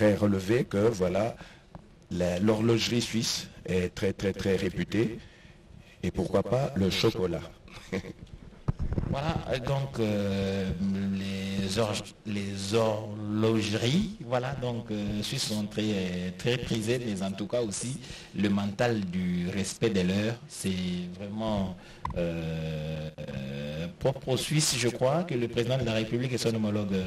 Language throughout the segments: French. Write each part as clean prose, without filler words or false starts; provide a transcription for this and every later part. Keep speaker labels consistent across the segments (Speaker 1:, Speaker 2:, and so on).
Speaker 1: voudrais relever que voilà, l'horlogerie suisse est très très très réputée. Et pourquoi pas le chocolat.
Speaker 2: Voilà, donc les horlogeries, voilà, donc suisses sont très, très prisées, mais en tout cas aussi le mental du respect de l'heure, c'est vraiment propre aux Suisses, je crois, que le président de la République et son homologue de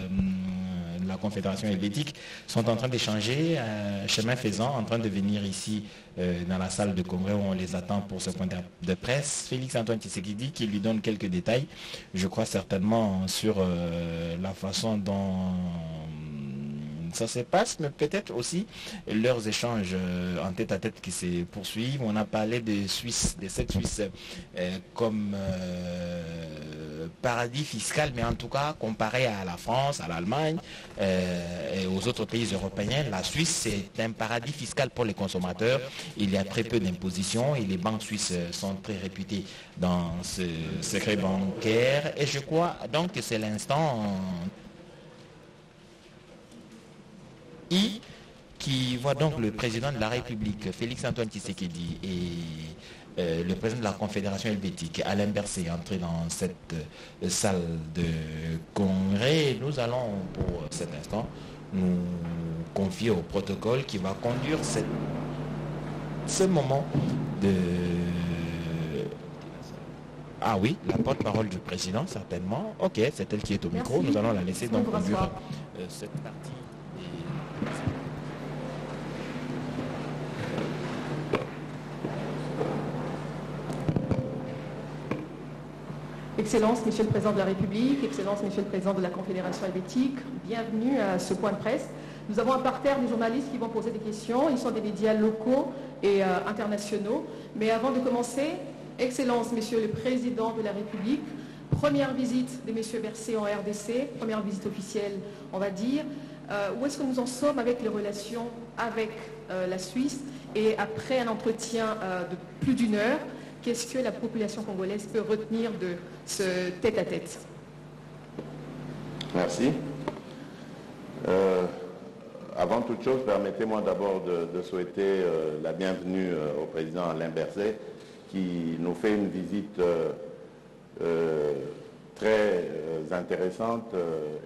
Speaker 2: la Confédération helvétique sont en train d'échanger, chemin faisant, en train de venir ici dans la salle de congrès où on les attend pour ce point de presse. Félix-Antoine Tshisekedi qui lui donne quelques détails, je crois certainement sur la façon dont ça se passe, mais peut-être aussi leurs échanges en tête-à-tête qui se poursuivent. On a parlé des Suisses, des 7 Suisses comme paradis fiscal, mais en tout cas, comparé à la France, à l'Allemagne et aux autres pays européens, la Suisse, c'est un paradis fiscal pour les consommateurs. Il y a très peu d'impositions et les banques suisses sont très réputées dans ce secret bancaire. Et je crois donc que c'est l'instant qui voit donc le président de la République, Félix-Antoine Tshisekedi, et le président de la Confédération helvétique, Alain Berset, entrer dans cette salle de congrès. Nous allons, pour cet instant, nous confier au protocole qui va conduire ce moment de... Ah oui, la porte-parole du président, certainement. Ok, c'est elle qui est au micro. Nous allons la laisser donc conduire cette partie.
Speaker 3: Excellences, Monsieur le Président de la République, Excellences, Monsieur le Président de la Confédération helvétique, bienvenue à ce point de presse. Nous avons un parterre de journalistes qui vont poser des questions. Ils sont des médias locaux et internationaux. Mais avant de commencer, Excellences, Monsieur le Président de la République, première visite de Monsieur Berset en RDC, première visite officielle, on va dire. Où est-ce que nous en sommes avec les relations avec la Suisse? Et après un entretien de plus d'1 heure, qu'est-ce que la population congolaise peut retenir de ce tête-à-tête?
Speaker 4: Merci. Avant toute chose, permettez-moi d'abord de souhaiter la bienvenue au président Alain Berset, qui nous fait une visite très intéressante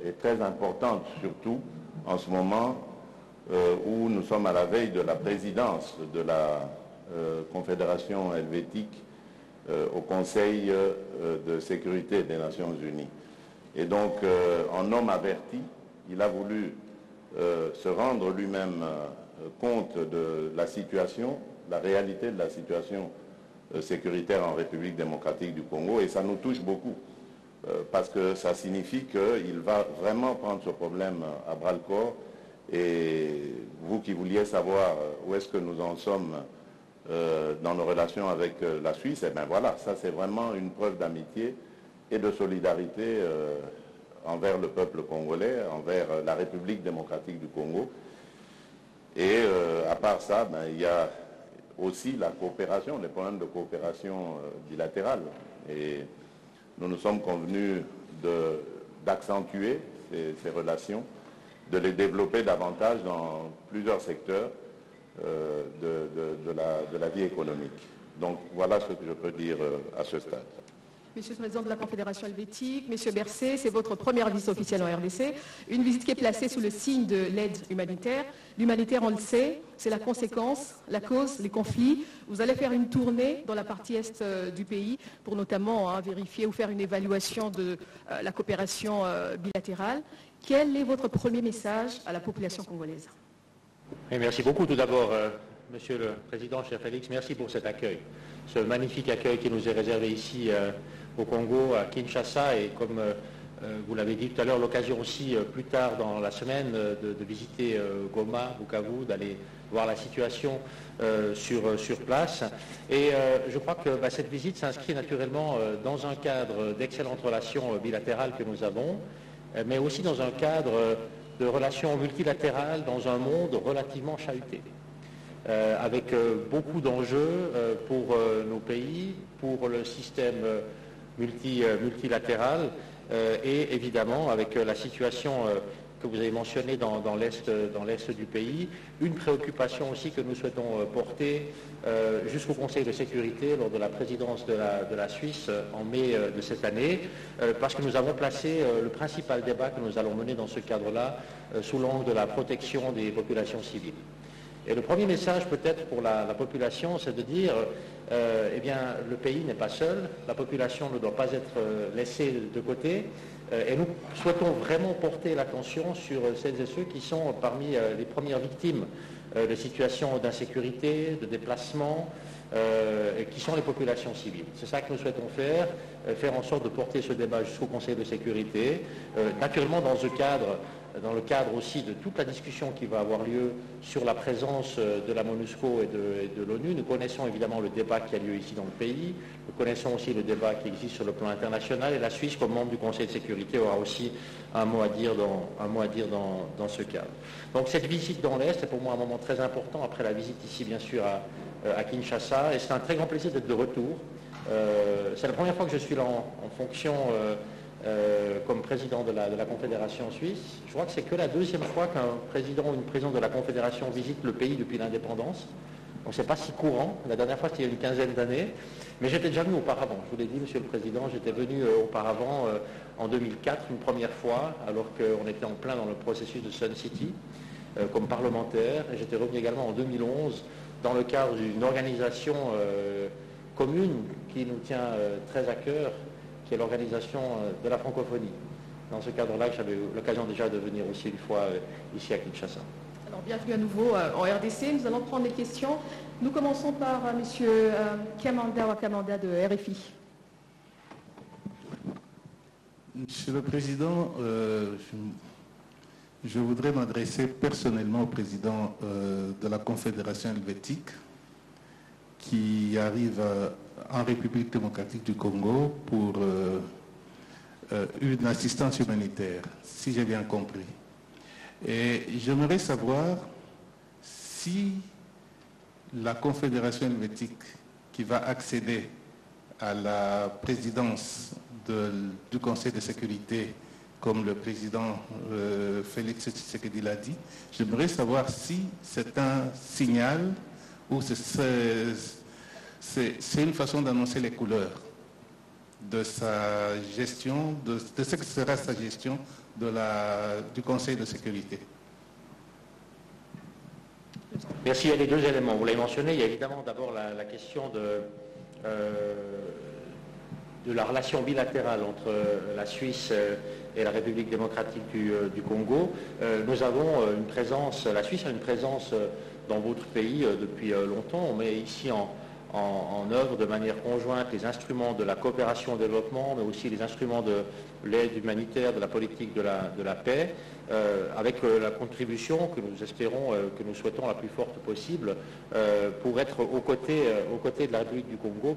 Speaker 4: et très importante, surtout en ce moment où nous sommes à la veille de la présidence de la Confédération helvétique au Conseil de sécurité des Nations Unies. Et donc, en homme averti, il a voulu se rendre lui-même compte de la situation, la réalité de la situation sécuritaire en République démocratique du Congo, et ça nous touche beaucoup, parce que ça signifie qu'il va vraiment prendre ce problème à bras-le-corps. Et vous qui vouliez savoir où est-ce que nous en sommes dans nos relations avec la Suisse, et bien voilà, ça c'est vraiment une preuve d'amitié et de solidarité envers le peuple congolais, envers la République démocratique du Congo. Et à part ça, ben, il y a aussi la coopération, les problèmes de coopération bilatérale. Et nous nous sommes convenus d'accentuer ces relations, de les développer davantage dans plusieurs secteurs de la vie économique. Donc voilà ce que je peux dire à ce stade.
Speaker 3: Monsieur le Président de la Confédération helvétique, Monsieur Berset, c'est votre première visite officielle en RDC, une visite qui est placée sous le signe de l'aide humanitaire. L'humanitaire, on le sait, c'est la conséquence, la cause, les conflits. Vous allez faire une tournée dans la partie est du pays pour notamment vérifier ou faire une évaluation de la coopération bilatérale. Quel est votre premier message à la population congolaise?
Speaker 5: Et merci beaucoup tout d'abord, Monsieur le Président, cher Félix, merci pour cet accueil, ce magnifique accueil qui nous est réservé ici au Congo, à Kinshasa, et comme vous l'avez dit tout à l'heure, l'occasion aussi plus tard dans la semaine de visiter Goma, Bukavu, d'aller voir la situation sur place. Et je crois que cette visite s'inscrit naturellement dans un cadre d'excellentes relations bilatérales que nous avons, mais aussi dans un cadre de relations multilatérales dans un monde relativement chahuté, avec beaucoup d'enjeux pour nos pays, pour le système multilatéral, et évidemment avec la situation que vous avez mentionné dans l'Est du pays, une préoccupation aussi que nous souhaitons porter jusqu'au Conseil de sécurité lors de la présidence de la Suisse en mai de cette année, parce que nous avons placé le principal débat que nous allons mener dans ce cadre-là sous l'angle de la protection des populations civiles. Et le premier message peut-être pour la population, c'est de dire, eh bien, le pays n'est pas seul, la population ne doit pas être laissée de côté, et nous souhaitons vraiment porter l'attention sur celles et ceux qui sont parmi les premières victimes de situations d'insécurité, de déplacement, qui sont les populations civiles. C'est ça que nous souhaitons faire en sorte de porter ce débat jusqu'au Conseil de sécurité, naturellement dans le cadre aussi de toute la discussion qui va avoir lieu sur la présence de la MONUSCO et de l'ONU. Nous connaissons évidemment le débat qui a lieu ici dans le pays, nous connaissons aussi le débat qui existe sur le plan international, et la Suisse, comme membre du Conseil de sécurité, aura aussi un mot à dire dans ce cadre. Donc cette visite dans l'Est est pour moi un moment très important, après la visite ici bien sûr à Kinshasa, et c'est un très grand plaisir d'être de retour. C'est la première fois que je suis là en fonction comme président de la Confédération suisse. Je crois que c'est que la deuxième fois qu'un président ou une présidente de la Confédération visite le pays depuis l'indépendance. Donc c'est pas si courant. La dernière fois c'était il y a une quinzaine d'années. Mais j'étais déjà venu auparavant. Je vous l'ai dit, Monsieur le Président, j'étais venu auparavant en 2004, une première fois, alors qu'on était en plein dans le processus de Sun City, comme parlementaire. Et j'étais revenu également en 2011 dans le cadre d'une organisation commune qui nous tient très à cœur, qui est l'organisation de la francophonie. Dans ce cadre-là, j'avais eu l'occasion déjà de venir aussi une fois ici à Kinshasa.
Speaker 3: Alors, bienvenue à nouveau en RDC. Nous allons prendre les questions. Nous commençons par M. Kamanda Wakamanda de RFI.
Speaker 6: Monsieur le Président, je voudrais m'adresser personnellement au Président de la Confédération helvétique qui arrive en République démocratique du Congo pour une assistance humanitaire, si j'ai bien compris. Et j'aimerais savoir si la Confédération helvétique qui va accéder à la présidence du Conseil de sécurité, comme le président Félix Tshisekedi l'a dit, j'aimerais savoir si c'est un signal ou c'est une façon d'annoncer les couleurs de sa gestion, de ce que sera sa gestion du Conseil de sécurité.
Speaker 5: Merci. Il y a les deux éléments. Vous l'avez mentionné. Il y a évidemment d'abord la question de la relation bilatérale entre la Suisse et la République démocratique du Congo. Nous avons une présence, la Suisse a une présence dans votre pays depuis longtemps. On met ici en œuvre de manière conjointe les instruments de la coopération au développement, mais aussi les instruments de l'aide humanitaire, de la politique de la paix, avec la contribution que nous espérons, que nous souhaitons la plus forte possible, pour être aux côtés de la République du Congo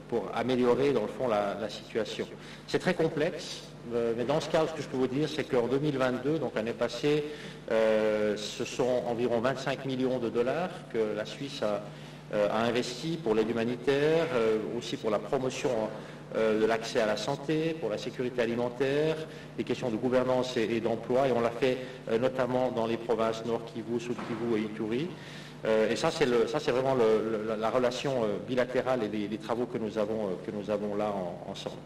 Speaker 5: pour améliorer dans le fond la situation. C'est très complexe, mais dans ce cas, ce que je peux vous dire, c'est qu'en 2022, donc l'année passée, ce sont environ 25 millions de dollars que la Suisse a investi pour l'aide humanitaire, aussi pour la promotion de l'accès à la santé, pour la sécurité alimentaire, les questions de gouvernance et d'emploi, et on l'a fait notamment dans les provinces Nord Kivu, Sud Kivu et Ituri. Et ça, c'est vraiment la relation bilatérale et les travaux que nous avons là ensemble.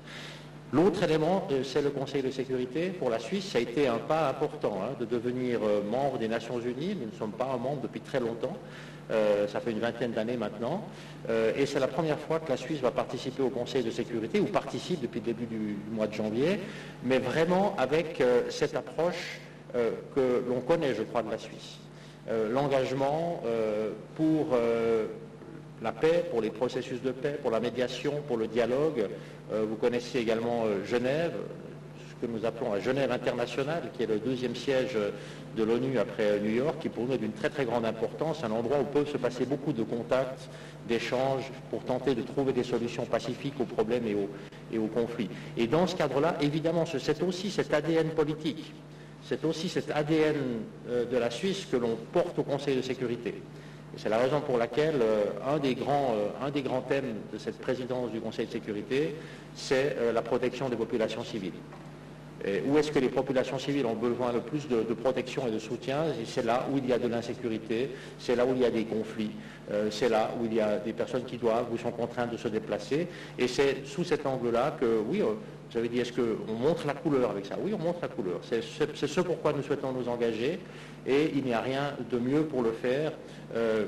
Speaker 5: L'autre élément, c'est le Conseil de sécurité. Pour la Suisse, ça a été un pas important de devenir membre des Nations Unies. Nous ne sommes pas un membre depuis très longtemps. Ça fait une vingtaine d'années maintenant. Et c'est la première fois que la Suisse va participer au Conseil de sécurité, ou participe depuis le début du mois de janvier, mais vraiment avec cette approche que l'on connaît, je crois, de la Suisse. L'engagement pour la paix, pour les processus de paix, pour la médiation, pour le dialogue. Vous connaissez également Genève, ce que nous appelons la Genève internationale, qui est le deuxième siège de l'ONU après New York, qui pour nous est d'une très très grande importance, un endroit où peut se passer beaucoup de contacts, d'échanges, pour tenter de trouver des solutions pacifiques aux problèmes et aux conflits. Et dans ce cadre-là, évidemment, c'est aussi cet ADN politique, c'est aussi cet ADN de la Suisse que l'on porte au Conseil de sécurité. C'est la raison pour laquelle un des grands thèmes de cette présidence du Conseil de sécurité, c'est la protection des populations civiles. Et où est-ce que les populations civiles ont besoin le plus de protection et de soutien? C'est là où il y a de l'insécurité, c'est là où il y a des conflits, c'est là où il y a des personnes qui doivent ou sont contraintes de se déplacer. Et c'est sous cet angle-là que, oui, vous avez dit, est-ce qu'on montre la couleur avec ça? Oui, on montre la couleur. C'est ce pourquoi nous souhaitons nous engager. Et il n'y a rien de mieux pour le faire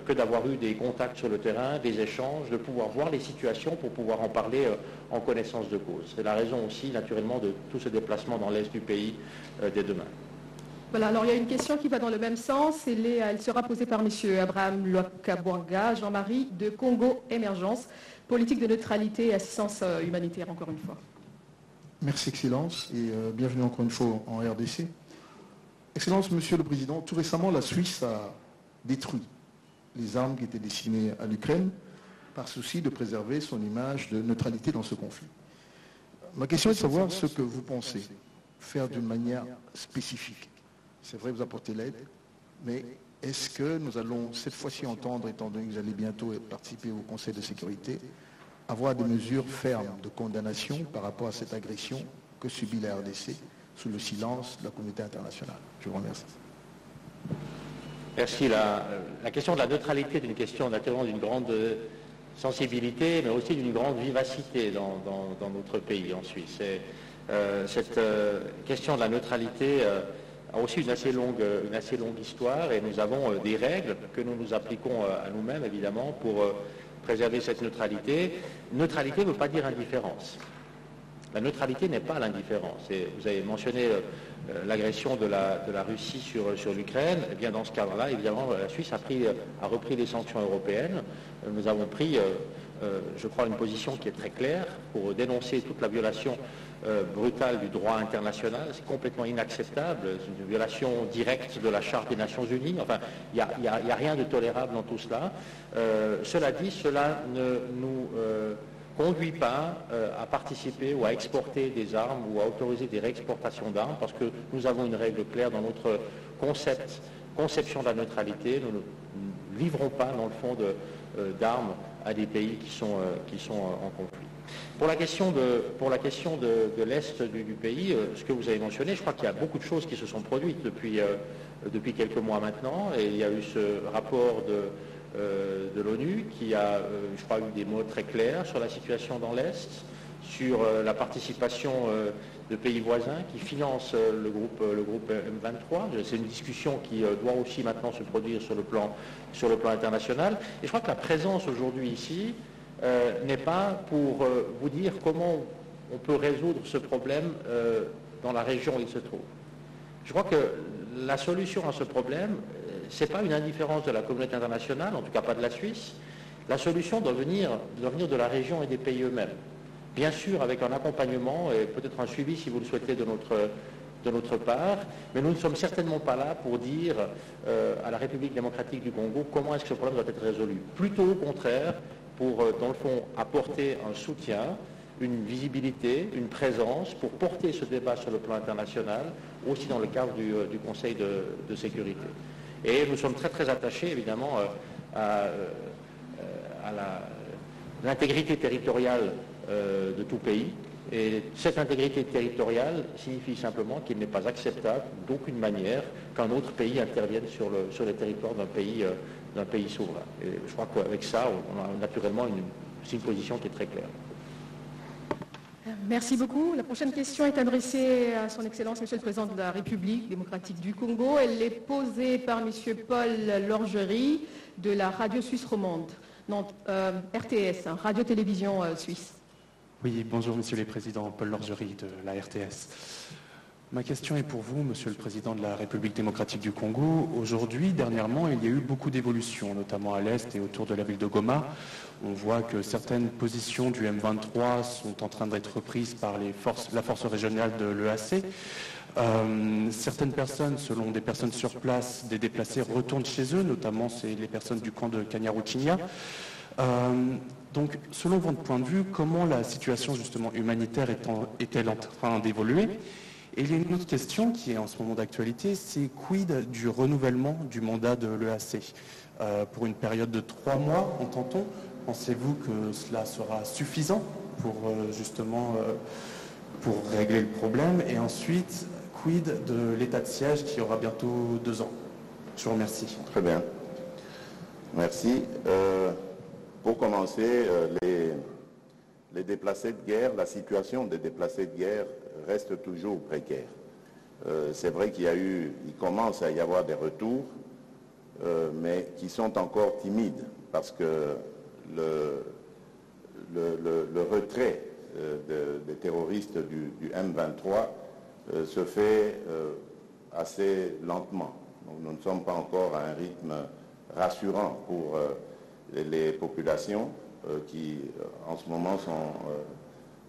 Speaker 5: que d'avoir eu des contacts sur le terrain, des échanges, de pouvoir voir les situations pour pouvoir en parler en connaissance de cause. C'est la raison aussi, naturellement, de tout ce déplacement dans l'Est du pays dès demain.
Speaker 3: Voilà, alors il y a une question qui va dans le même sens. Elle sera posée par M. Abraham Lwakabwanga, Jean-Marie, de Congo Émergence, politique de neutralité et assistance humanitaire, encore une fois.
Speaker 7: Merci, Excellence, et bienvenue encore une fois en RDC. Excellence, Monsieur le Président, tout récemment, la Suisse a détruit les armes qui étaient destinées à l'Ukraine par souci de préserver son image de neutralité dans ce conflit. Ma question est de savoir ce que vous pensez faire d'une manière spécifique. C'est vrai, vous apportez l'aide, mais est-ce que nous allons cette fois-ci entendre, étant donné que vous allez bientôt participer au Conseil de sécurité, avoir des mesures fermes de condamnation par rapport à cette agression que subit la RDC sous le silence de la communauté internationale? Je vous remercie.
Speaker 5: Merci. La question de la neutralité est une question naturellement d'une grande sensibilité, mais aussi d'une grande vivacité dans notre pays, en Suisse. Et, cette question de la neutralité a aussi une assez longue histoire, et nous avons des règles que nous nous appliquons à nous-mêmes, évidemment, pour préserver cette neutralité. Neutralité ne veut pas dire indifférence. La neutralité n'est pas l'indifférence. Vous avez mentionné l'agression de la Russie sur l'Ukraine. Eh bien, dans ce cadre-là, évidemment, la Suisse a repris les sanctions européennes. Nous avons pris, je crois, une position qui est très claire pour dénoncer toute la violation brutale du droit international. C'est complètement inacceptable. C'est une violation directe de la Charte des Nations Unies. Enfin, il n'y a rien de tolérable dans tout cela. Cela dit, cela ne nous conduit pas à participer ou à exporter des armes ou à autoriser des réexportations d'armes, parce que nous avons une règle claire dans notre conception de la neutralité. Nous ne livrons pas, dans le fond, d'armes à des pays qui sont en conflit. Pour la question de l'Est du pays, ce que vous avez mentionné, je crois qu'il y a beaucoup de choses qui se sont produites depuis quelques mois maintenant, et il y a eu ce rapport de l'ONU qui a, je crois, eu des mots très clairs sur la situation dans l'Est, sur la participation de pays voisins qui financent le groupe M23. C'est une discussion qui doit aussi maintenant se produire sur le plan international. Et je crois que la présence aujourd'hui ici n'est pas pour vous dire comment on peut résoudre ce problème dans la région où il se trouve. Je crois que la solution à ce problème, ce n'est pas une indifférence de la communauté internationale, en tout cas pas de la Suisse. La solution doit venir de la région et des pays eux-mêmes. Bien sûr, avec un accompagnement et peut-être un suivi, si vous le souhaitez, de notre part, mais nous ne sommes certainement pas là pour dire à la République démocratique du Congo comment est-ce que ce problème doit être résolu. Plutôt au contraire, pour, dans le fond, apporter un soutien, une visibilité, une présence, pour porter ce débat sur le plan international, aussi dans le cadre du Conseil de sécurité. Et nous sommes très très attachés, évidemment, à l'intégrité territoriale de tout pays. Et cette intégrité territoriale signifie simplement qu'il n'est pas acceptable d'aucune manière qu'un autre pays intervienne sur le territoire d'un pays souverain. Et je crois qu'avec ça, on a naturellement une position qui est très claire.
Speaker 3: Merci beaucoup. La prochaine question est adressée à son Excellence, Monsieur le Président de la République démocratique du Congo. Elle est posée par Monsieur Paul Lorgerie de la radio suisse romande, non, RTS, hein, radio-télévision suisse.
Speaker 8: Oui, bonjour Monsieur le Président, Paul Lorgerie de la RTS. Ma question est pour vous, Monsieur le Président de la République démocratique du Congo. Aujourd'hui, dernièrement, il y a eu beaucoup d'évolutions, notamment à l'Est et autour de la ville de Goma. On voit que certaines positions du M23 sont en train d'être reprises par la force régionale de l'EAC. Certaines personnes, selon des personnes sur place, des déplacés retournent chez eux, notamment c'est les personnes du camp de Kanyaruchinya. Donc, selon votre point de vue, comment la situation justement humanitaire est-elle en train d'évoluer? Et il y a une autre question qui est en ce moment d'actualité, c'est quid du renouvellement du mandat de l'EAC pour une période de 3 mois, entend-on? Pensez-vous que cela sera suffisant pour justement pour régler le problème? Et ensuite, quid de l'état de siège qui aura bientôt 2 ans? Je vous remercie.
Speaker 4: Très bien. Merci. Pour commencer, les déplacés de guerre, la situation des déplacés de guerre reste toujours précaire. C'est vrai il commence à y avoir des retours, mais qui sont encore timides parce que le retrait des terroristes du M23 se fait assez lentement. Donc nous ne sommes pas encore à un rythme rassurant pour les populations qui en ce moment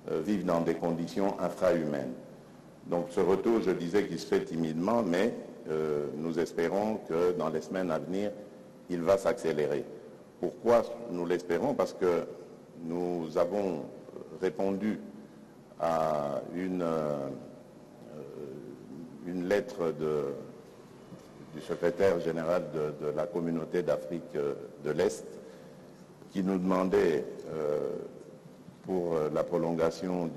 Speaker 4: vivent dans des conditions infrahumaines. Donc ce retour, je disais qu'il se fait timidement, mais nous espérons que dans les semaines à venir, il va s'accélérer. Pourquoi nous l'espérons? Parce que nous avons répondu à une lettre du secrétaire général de la communauté d'Afrique de l'Est qui nous demandait pour la prolongation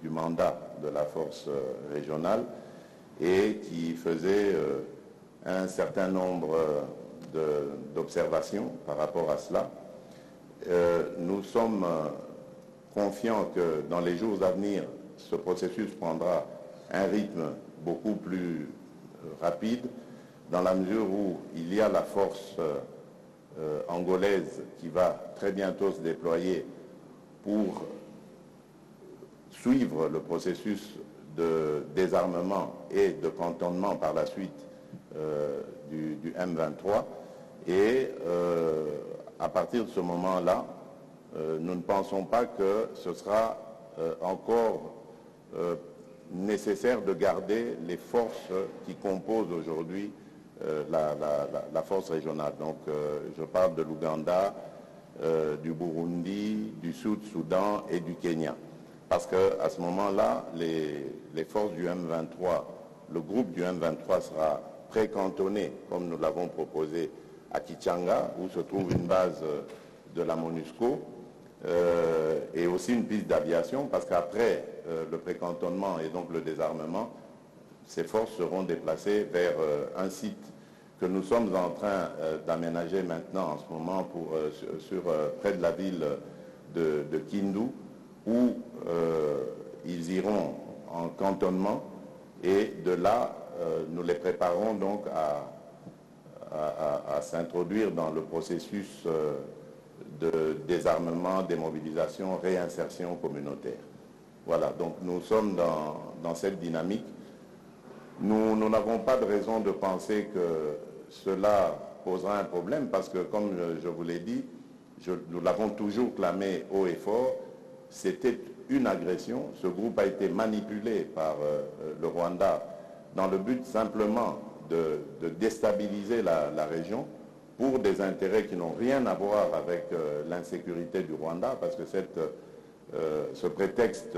Speaker 4: du mandat de la force régionale et qui faisait un certain nombre d'observations par rapport à cela. Nous sommes confiants que dans les jours à venir, ce processus prendra un rythme beaucoup plus rapide dans la mesure où il y a la force angolaise qui va très bientôt se déployer pour suivre le processus de désarmement et de cantonnement par la suite du M23. Et à partir de ce moment-là, nous ne pensons pas que ce sera encore nécessaire de garder les forces qui composent aujourd'hui la force régionale. Donc je parle de l'Ouganda, du Burundi, du Sud-Soudan et du Kenya. Parce qu'à ce moment-là, les forces du M23, le groupe du M23 sera précantonné, comme nous l'avons proposé, à Kichanga, où se trouve une base de la MONUSCO, et aussi une piste d'aviation, parce qu'après le précantonnement et donc le désarmement, ces forces seront déplacées vers un site que nous sommes en train d'aménager maintenant en ce moment près de la ville de Kindu, où ils iront en cantonnement et de là nous les préparons donc à s'introduire dans le processus de désarmement, démobilisation, réinsertion communautaire. Voilà, donc nous sommes dans cette dynamique. Nous n'avons pas de raison de penser que cela posera un problème parce que, comme je vous l'ai dit, nous l'avons toujours clamé haut et fort, c'était une agression. Ce groupe a été manipulé par le Rwanda dans le but simplement de déstabiliser la région pour des intérêts qui n'ont rien à voir avec l'insécurité du Rwanda, parce que ce prétexte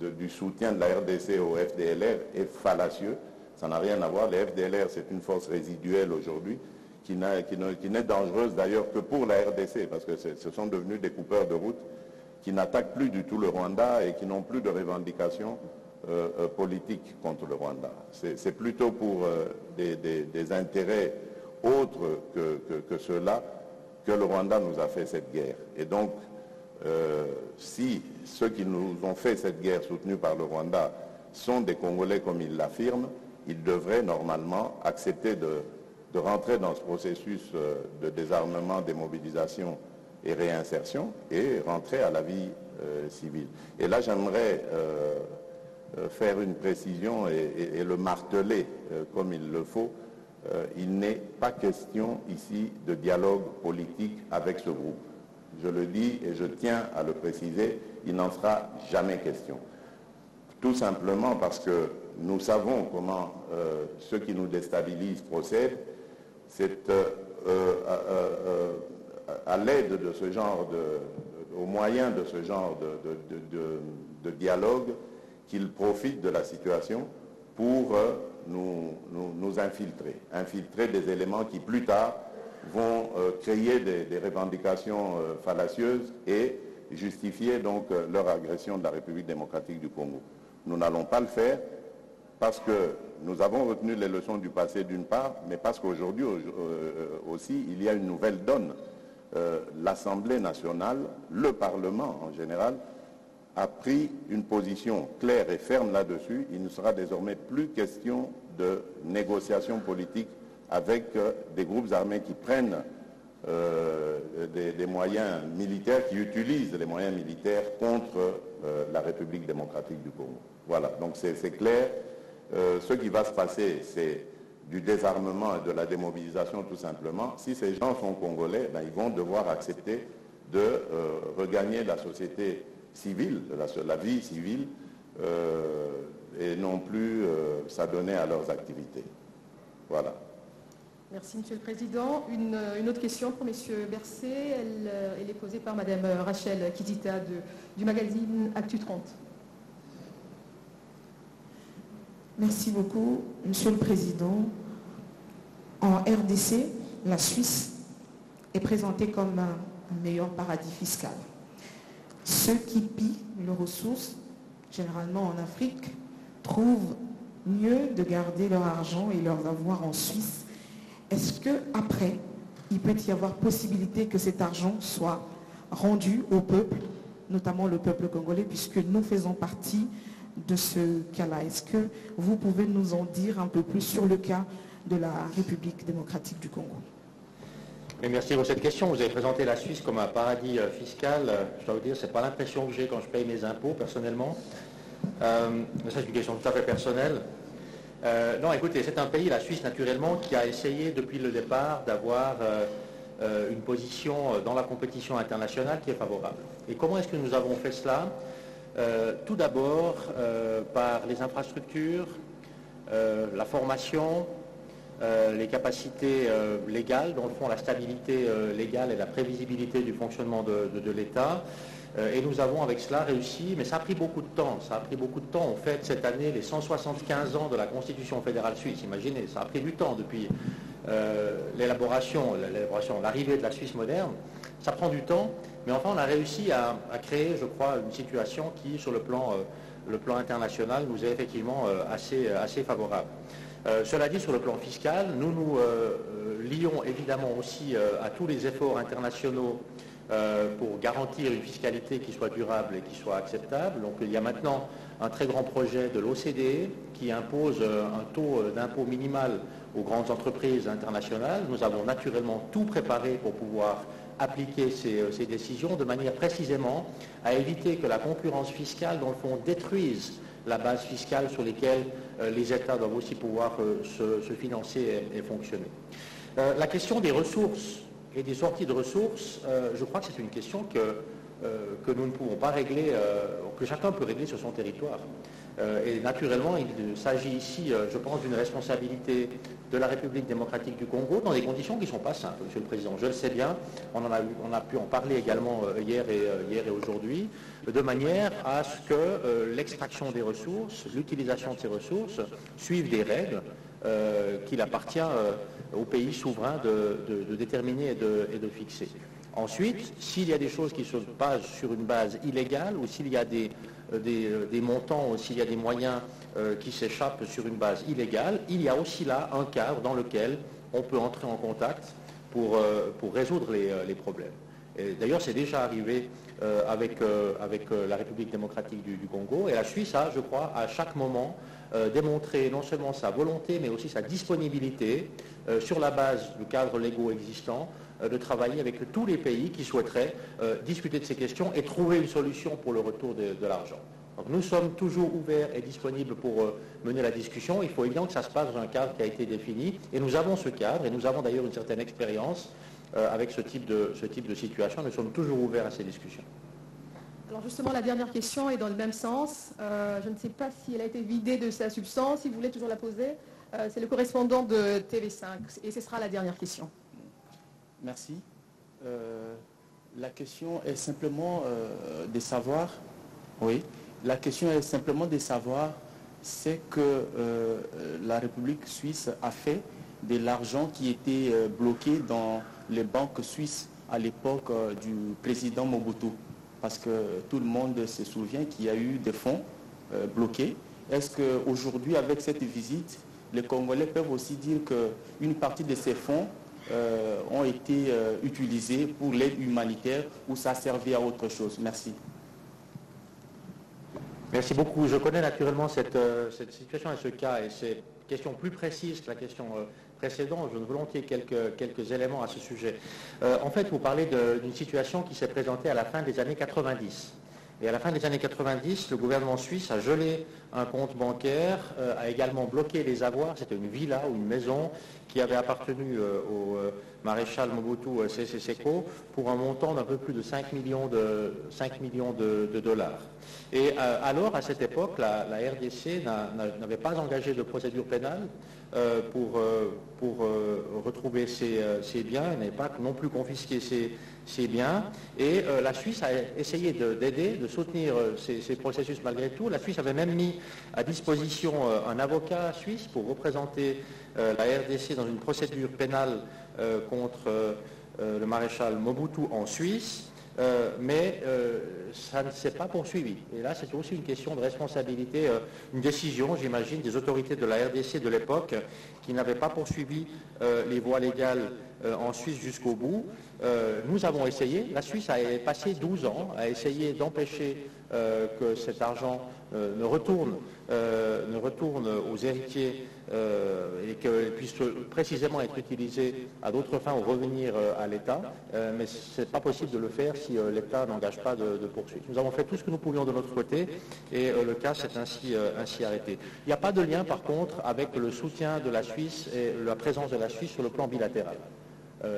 Speaker 4: du soutien de la RDC au FDLR est fallacieux. Ça n'a rien à voir. Le FDLR, c'est une force résiduelle aujourd'hui qui n'est dangereuse d'ailleurs que pour la RDC, parce que ce sont devenus des coupeurs de route qui n'attaquent plus du tout le Rwanda et qui n'ont plus de revendications politiques contre le Rwanda. C'est plutôt pour des intérêts autres que ceux-là que le Rwanda nous a fait cette guerre. Et donc, si ceux qui nous ont fait cette guerre soutenue par le Rwanda sont des Congolais comme ils l'affirment, ils devraient normalement accepter de rentrer dans ce processus de désarmement, démobilisation et réinsertion et rentrer à la vie civile. Et là, j'aimerais faire une précision et le marteler comme il le faut. Il n'est pas question ici de dialogue politique avec ce groupe. Je le dis et je tiens à le préciser, il n'en sera jamais question. Tout simplement parce que nous savons comment ceux qui nous déstabilisent procèdent. C'est à l'aide de ce genre au moyen de ce genre de dialogue qu'ils profitent de la situation pour nous infiltrer des éléments qui plus tard vont créer des revendications fallacieuses et justifier donc leur agression de la République démocratique du Congo. Nous n'allons pas le faire parce que nous avons retenu les leçons du passé d'une part, mais parce qu'aujourd'hui aussi il y a une nouvelle donne. L'Assemblée nationale, le Parlement en général, a pris une position claire et ferme là-dessus. Il ne sera désormais plus question de négociations politiques avec des groupes armés qui prennent des moyens militaires, qui utilisent les moyens militaires contre la République démocratique du Congo. Voilà, donc c'est clair. Ce qui va se passer, c'est du désarmement et de la démobilisation tout simplement. Si ces gens sont congolais, ben, ils vont devoir accepter de regagner la société civile, la vie civile, et non plus s'adonner à leurs activités. Voilà.
Speaker 3: Merci, Monsieur le Président. Une autre question pour Monsieur Bercé. Elle est posée par Madame Rachel Kizita du magazine Actu 30.
Speaker 9: Merci beaucoup, Monsieur le Président. En RDC, la Suisse est présentée comme un meilleur paradis fiscal. Ceux qui pillent leurs ressources, généralement en Afrique, trouvent mieux de garder leur argent et leurs avoirs en Suisse. Est-ce qu'après, il peut y avoir possibilité que cet argent soit rendu au peuple, notamment le peuple congolais, puisque nous faisons partie de ce cas-là? Est-ce que vous pouvez nous en dire un peu plus sur le cas de la République démocratique du Congo?
Speaker 5: Mais merci pour cette question. Vous avez présenté la Suisse comme un paradis fiscal. Je dois vous dire, ce n'est pas l'impression que j'ai quand je paye mes impôts, personnellement. Mais ça, c'est une question tout à fait personnelle. Non, écoutez, c'est un pays, la Suisse, naturellement, qui a essayé depuis le départ d'avoir une position dans la compétition internationale qui est favorable. Et comment est-ce que nous avons fait cela? Tout d'abord par les infrastructures, la formation, les capacités légales, dans le fond la stabilité légale et la prévisibilité du fonctionnement de l'État. Et nous avons avec cela réussi, mais ça a pris beaucoup de temps. Ça a pris beaucoup de temps. On fête cette année les 175 ans de la Constitution fédérale suisse. Imaginez, ça a pris du temps depuis l'arrivée de la Suisse moderne. Ça prend du temps, mais enfin on a réussi à créer, je crois, une situation qui, sur le plan international, nous est effectivement assez favorable. Cela dit, sur le plan fiscal, nous nous lions évidemment aussi à tous les efforts internationaux pour garantir une fiscalité qui soit durable et qui soit acceptable. Donc il y a maintenant un très grand projet de l'OCDE qui impose un taux d'impôt minimal aux grandes entreprises internationales. Nous avons naturellement tout préparé pour pouvoir appliquer ces décisions de manière précisément à éviter que la concurrence fiscale, dans le fond, détruise la base fiscale sur laquelle les États doivent aussi pouvoir se financer et fonctionner. La question des ressources et des sorties de ressources, je crois que c'est une question que nous ne pouvons pas régler, que chacun peut régler sur son territoire. Et naturellement, il s'agit ici, je pense, d'une responsabilité de la République démocratique du Congo dans des conditions qui ne sont pas simples, Monsieur le Président. Je le sais bien, on a pu en parler également hier et aujourd'hui, de manière à ce que l'extraction des ressources, l'utilisation de ces ressources suivent des règles qu'il appartient aux pays souverains de déterminer et de fixer. Ensuite, s'il y a des choses qui se basent sur une base illégale ou s'il y a des montants ou s'il y a des moyens qui s'échappent sur une base illégale, il y a aussi là un cadre dans lequel on peut entrer en contact pour résoudre les problèmes. D'ailleurs, c'est déjà arrivé avec la République démocratique du Congo, et la Suisse a, je crois, à chaque moment démontré non seulement sa volonté, mais aussi sa disponibilité sur la base du cadre légaux existant, de travailler avec tous les pays qui souhaiteraient discuter de ces questions et trouver une solution pour le retour de l'argent. Donc nous sommes toujours ouverts et disponibles pour mener la discussion. Il faut évidemment que ça se passe dans un cadre qui a été défini, et nous avons ce cadre, et nous avons d'ailleurs une certaine expérience avec ce type de situation. Nous sommes toujours ouverts à ces discussions.
Speaker 3: Alors justement, la dernière question est dans le même sens. Je ne sais pas si elle a été vidée de sa substance. Si vous voulez toujours la poser, c'est le correspondant de TV5, et ce sera la dernière question.
Speaker 10: Merci. La question est simplement de savoir, oui, la question est simplement de savoir c'est que la République suisse a fait de l'argent qui était bloqué dans les banques suisses à l'époque du président Mobutu. parce que tout le monde se souvient qu'il y a eu des fonds bloqués. Est-ce qu'aujourd'hui, avec cette visite, les Congolais peuvent aussi dire qu'une partie de ces fonds ont été utilisés pour l'aide humanitaire ou ça a servi à autre chose? Merci.
Speaker 5: Merci beaucoup. Je connais naturellement cette situation et ce cas, et c'est une question plus précise que la question précédente. Je donne volontiers quelques éléments à ce sujet. En fait, vous parlez d'une situation qui s'est présentée à la fin des années 90. Et à la fin des années 90, le gouvernement suisse a gelé un compte bancaire, a également bloqué les avoirs. C'était une villa ou une maison qui avait appartenu au maréchal Mobutu Sese Seko pour un montant d'un peu plus de 5 millions de dollars. Et alors, à cette époque, la RDC n'avait pas engagé de procédure pénale pour retrouver ses biens, elle n'avait pas non plus confisqué ses biens, et la Suisse a essayé d'aider, de soutenir ces processus malgré tout. La Suisse avait même mis à disposition un avocat suisse pour représenter la RDC dans une procédure pénale contre le maréchal Mobutu en Suisse. Mais ça ne s'est pas poursuivi. Et là, c'est aussi une question de responsabilité, une décision, j'imagine, des autorités de la RDC de l'époque qui n'avaient pas poursuivi les voies légales en Suisse jusqu'au bout. Nous avons essayé, la Suisse a passé 12 ans à essayer d'empêcher que cet argent ne retourne aux héritiers et qu'il puisse précisément être utilisé à d'autres fins ou revenir à l'État, mais ce n'est pas possible de le faire si l'État n'engage pas de poursuite. Nous avons fait tout ce que nous pouvions de notre côté et le cas s'est ainsi arrêté. Il n'y a pas de lien par contre avec le soutien de la Suisse et la présence de la Suisse sur le plan bilatéral.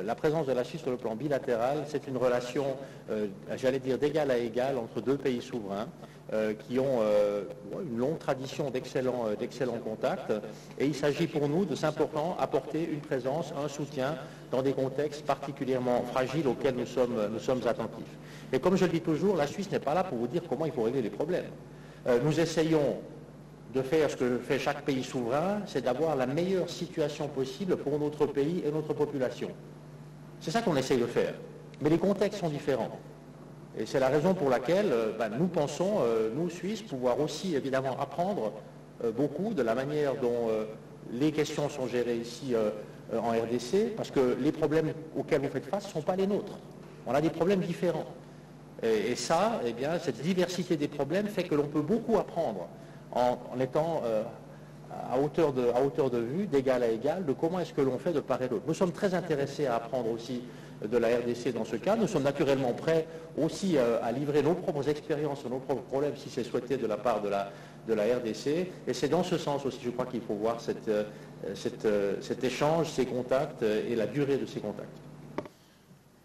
Speaker 5: La présence de la Suisse sur le plan bilatéral, c'est une relation, j'allais dire, d'égal à égal entre deux pays souverains qui ont une longue tradition d'excellents contacts. Et il s'agit pour nous de simplement apporter une présence, un soutien dans des contextes particulièrement fragiles auxquels nous sommes attentifs. Et comme je le dis toujours, la Suisse n'est pas là pour vous dire comment il faut régler les problèmes. Nous essayons de faire ce que fait chaque pays souverain, c'est d'avoir la meilleure situation possible pour notre pays et notre population. C'est ça qu'on essaye de faire. Mais les contextes sont différents. Et c'est la raison pour laquelle nous pensons, nous Suisses, pouvoir aussi évidemment apprendre beaucoup de la manière dont les questions sont gérées ici en RDC, parce que les problèmes auxquels vous faites face ne sont pas les nôtres. On a des problèmes différents. Et ça, eh bien, cette diversité des problèmes fait que l'on peut beaucoup apprendre en étant à hauteur de vue, d'égal à égal, de comment est-ce que l'on fait de part et d'autre. Nous sommes très intéressés à apprendre aussi de la RDC dans ce cas. Nous sommes naturellement prêts aussi à livrer nos propres expériences sur nos propres problèmes si c'est souhaité de la part de la RDC. Et c'est dans ce sens aussi, je crois qu'il faut voir cet échange, ces contacts et la durée de ces contacts.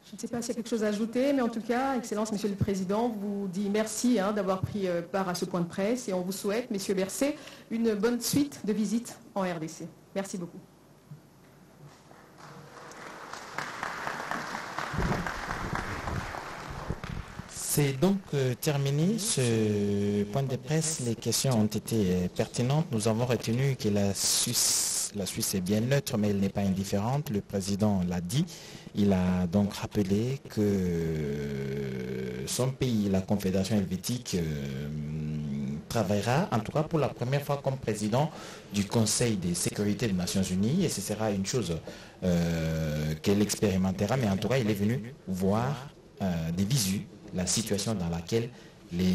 Speaker 3: Je ne sais pas s'il y a quelque chose à ajouter, mais en tout cas, Excellence, Monsieur le Président, vous dit merci d'avoir pris part à ce point de presse et on vous souhaite, Messieurs Berset, une bonne suite de visites en RDC. Merci beaucoup.
Speaker 2: C'est donc terminé ce point de presse. Les questions ont été pertinentes. Nous avons retenu que la Suisse est bien neutre, mais elle n'est pas indifférente. Le président l'a dit. Il a donc rappelé que son pays, la Confédération helvétique, travaillera, en tout cas pour la première fois, comme président du Conseil de sécurité des Nations Unies. Et ce sera une chose qu'elle expérimentera. Mais en tout cas, il est venu voir des visus la situation dans laquelle les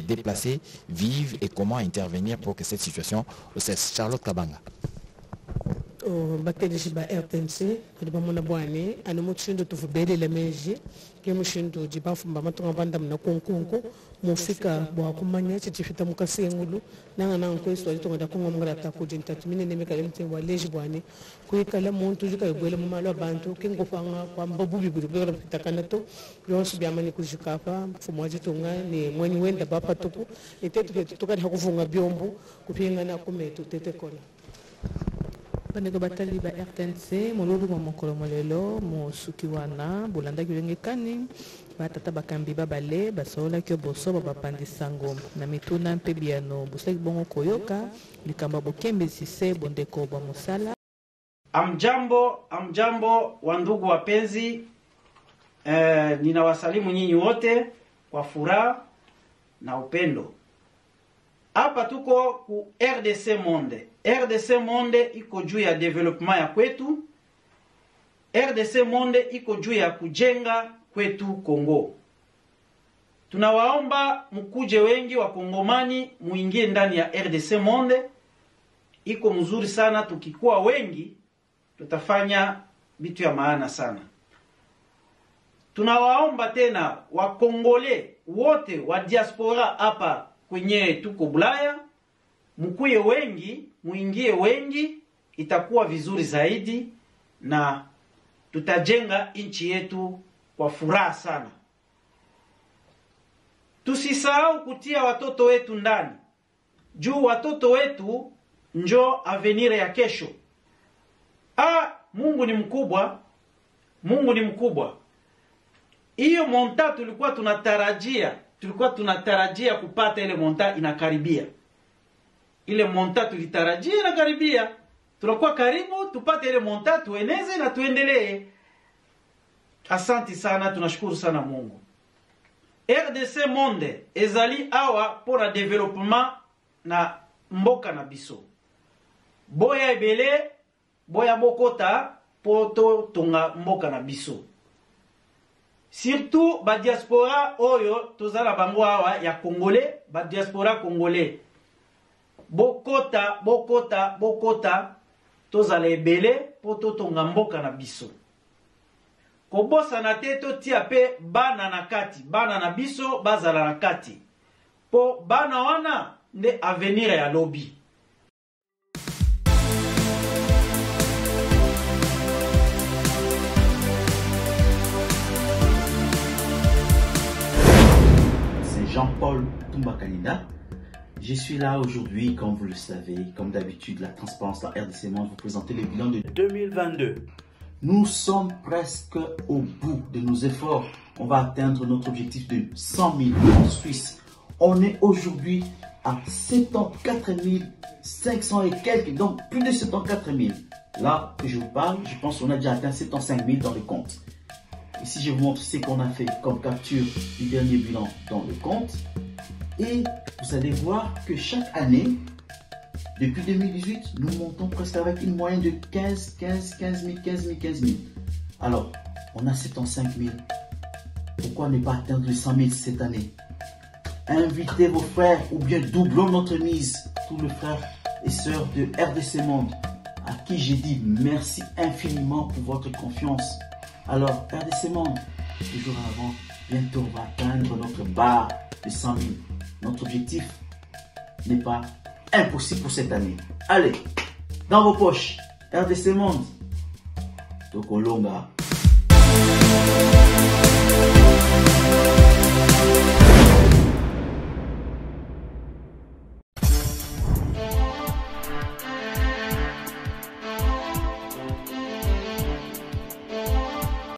Speaker 2: déplacés vivent et comment intervenir pour que cette situation cesse. Charlotte Kabanga.
Speaker 11: Bakeli ba RTNC ba mona bwane ana mutshindo tuvubele le meji ke mushindo jibafu mba matonga banda mna konkonko mufika bwa kumanya chitifita mukasengulu nanga nanga kweswa litonga da kongo mngala ta kujinta tumine ne mekale mte wa leji bwane kuikala muntu jika yibwele mu malo abantu ke ngofanga kwa mbabubi bibero pitakanato byonse byamani kujikapa mfumo jitonga ni mwenye wenda bapa tupu itetu tukali hakufunga byombo kupinga na kumetu tetekola.
Speaker 12: Bandeko batali ba RTNC mololu mo mokolo molelo mo suki wana bolanda kilengekani batata bakambi babale basola kyo boso bapandisango na mituna mpe biano bosaki bongo koyoka likamba bokembe sise bondeko ba musala.
Speaker 13: Amjambo wandugu wapenzi, Ninawasalimu nyinyi wote kwa furaha na upendo. Hapa tuko ku RDC Monde. RDC Monde iko juu ya development ya kwetu. RDC Monde iko juu ya kujenga kwetu Kongo. Tunawaomba mkuje wengi wa Kongomani muingie ndani ya RDC Monde. Iko mzuri sana, tukikuwa wengi tutafanya vitu ya maana sana. Tunawaomba tena Wakongole wote wa diaspora hapa kwenye tuko Bulaya, mkuye wengi, muingie wengi, itakuwa vizuri zaidi na tutajenga nchi yetu kwa furaha sana. Tusisahau kutia watoto wetu ndani. Juu watoto wetu njo avenir ya kesho. Mungu ni mkubwa. Mungu ni mkubwa. Hiyo monta tulikuwa tunatarajia kupata, ile monta inakaribia. Ile monta tulitarajia inakaribia. Tunakuwa karibu tupate ile monta, tueneze na tuendelee. Asante sana, tunashukuru sana Mungu. RDC Monde ezali awa pour development na mboka na biso. Boya ebele, boya bokota poto tonga mboka na biso. Surtout ba diaspora oyo tozala bango awa ya Congolais, ba diaspora congolais. Bokota tozala ebele poto tonga mboka na biso. Kobosa na teto tia pe bana na kati, bana na biso bazala na kati. Po bana wana nde avenir ya lobby.
Speaker 14: C'est Jean-Paul Toumba-Kanida. Je suis là aujourd'hui, comme vous le savez, comme d'habitude, la transparence, la RDC Monde, vous présenter le bilan de 2022. Nous sommes presque au bout de nos efforts. On va atteindre notre objectif de 100 000 en Suisse. On est aujourd'hui à 74 500 et quelques, donc plus de 74 000. Là que je vous parle, je pense qu'on a déjà atteint 75 000 dans le compte. Ici, je vous montre ce qu'on a fait comme capture du dernier bilan dans le compte. Et vous allez voir que chaque année, depuis 2018, nous montons presque avec une moyenne de 15 000. Alors, on a 75 000. Pourquoi ne pas atteindre les 100 000 cette année? Invitez vos frères ou bien doublons notre mise. Tous les frères et sœurs de RDC Monde, à qui j'ai dit merci infiniment pour votre confiance. Alors, RDC Monde, toujours avant, bientôt on va atteindre notre barre de 100 000. Notre objectif n'est pas impossible pour cette année. Allez, dans vos poches, RDC Monde, Tokolonga.